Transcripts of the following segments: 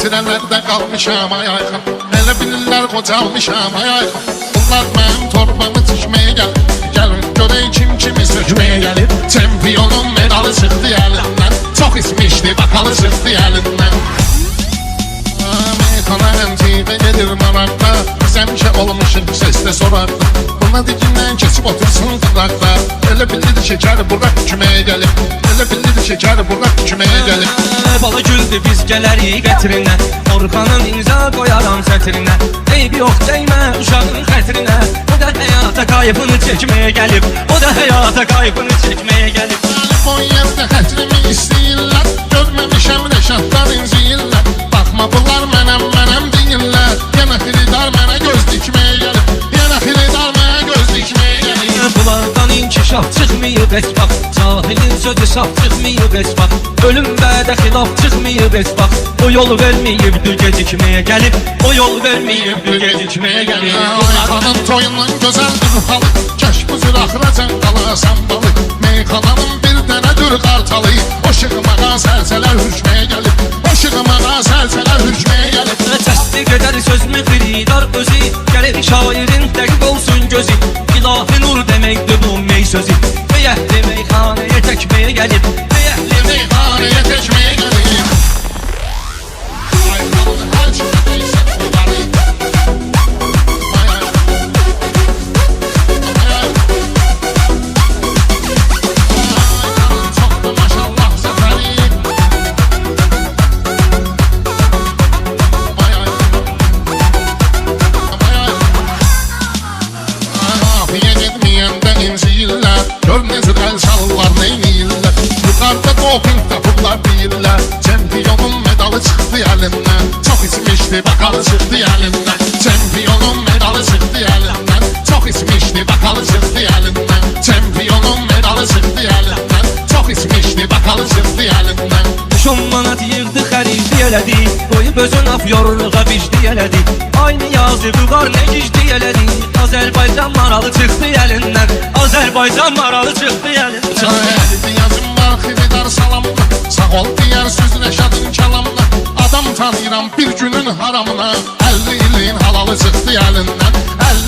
Metrelerde kalmışam ayayxım, elə bilirlər qocalmışam ayayxım. Bunlar mənim torbamı tikməyə gəlir, gəlin görək kim kimi sökməyə gəlir. Çempionun medalı çıxdı əlindən, çox ismişdi bakalı çıxdı əlindən. Meyxana əmciydə gedir maraqda, biz həmişə olmuşuq səsdə soraqda. Buna dikindən keçib otursun qıraqda, elə bilir şəkər buraq küməyə gəlib, elə bilir şəkər buraq küməyə gəlib. Bala güldü biz gələrik qətrinə, Orxanın imza qoyaram sətrinə. Eybi yox dəymə uşağın xətrinə, o da həyata qayıbını çəkməyə gəlib, o da həyata qayıbını çəkməyə gəlib. O yerdə hətrimi istəyirlər, görməmişəm rəşadlar inciyirlər. Baxma bunlar mənəm deyirlər, yenə xiridar mənə göz dikməyə gəlib, yenə xiridar mənə göz dikməyə gəlib. Bunlardan inkişaf çıxmayıb esbaq, cahilin sözü saf çıxmayıb esbaq. Ölüm bədə xilaf çıxmayıb esbaq, o yol verməyibdir gecikməyə gəlib, o yol verməyibdir gecikməyə gəlib. Meyxanın toyundan gözəldir halı, kəş bu cür axıracan qalasan balı. Meyxananın bir dənədir qartalı, o şığımağa səlsələr hürkməyə gəlib, o şığımağa səlsələr hürkməyə gəlib. Təsdiq edər sözümü xiridar özü, gəlir şairin dəqiq olsun gözü. İlahi nur deməkdir bu mey sözü, beyəhli meyxanəyə təkməyə gəlib, beyəhli meyxanəyə təkməyə gəlib. Ayxanın hər kimi deysən bunları, ayxanın çoxdur maşallah zəfəri. Afiyə getməyəndə inciyirlər, gör necə əl çalırlar, neyniyirlər. Yuxarıda doping tapırlar deyirlər, çempionun medalı çıxdı əlindən, çox içmişdi bakalı çıxdı əlindən. Çempionun medalı çıxdı əlindən, çox içmişdi bakalı çıxdı əlindən. Çempionun medalı çıxdı əlindən, çox içmişdi bakalı çıxdı əlindən. 10 manat yığdı xəridi elədi, qoyub özün af yorluğa vicdi elədi. Aynı yazı vüqar nə gicdi elədi, Azərbaycan maralı çıxdı əlindən, Azərbaycan maralı çıxdı əlindən. Əldi yazım var xiridar salamına, sağ ol deyər söz Rəşadın kəlamına. Adam tanıyıram bir günün haramına, 50 ilin halalı çıxdı əlindən,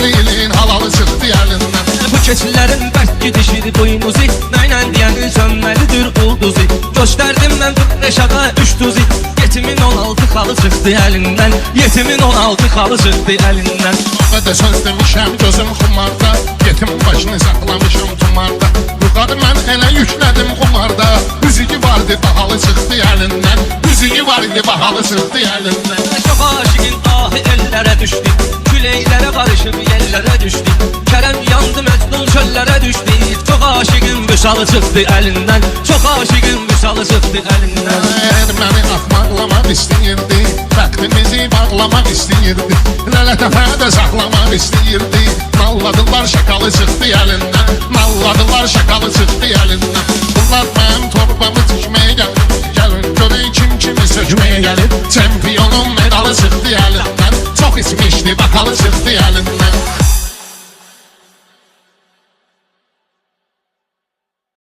50 ilin halalı çıxdı əlindən. Bu keçilərin bərk gidişir boynuzu, nəylə deyəni sönməlidir ulduzu. Göstərdim mən Rəşada 3 tuzi, yetimin 16 xalı çıxdı əlindən, yetimin 16 xalı çıxdı əlindən. Və də söz demişəm gözüm xumarda, yetim başını saxlamışım tumarda. Yuxarı mən elə yüklədim xumarda, üzüyü vardı bahalı çıxdı əlindən, üzüyü vardı bahalı çıxdı əlindən. Çox aşiqin ahı ellərə düşdü, küləklərə qarışıb yerlərə düşdü. Kərəm yandı məcnun çöllərə düşdü, çox aşiqin vüsalı çıxdı əlindən, çox aşiqin vüsalı çıxdı əlindən. Məni axmaqlamaq istəyirdi, bəxtimizi bağlamaq istəyirdi, lələtəfədə saxlamaq istəyirdi. Nalladılar şakalı çıxdı əlindən, nalladılar şakalı çıxdı əlindən. Bunlar mənim torbamı tikməyə gəlir, gəlin görək kim kimi sökməyə gəlir. Çempionun medalı çıxdı əlindən, çox içmişdi bakalı çıxdı əlindən.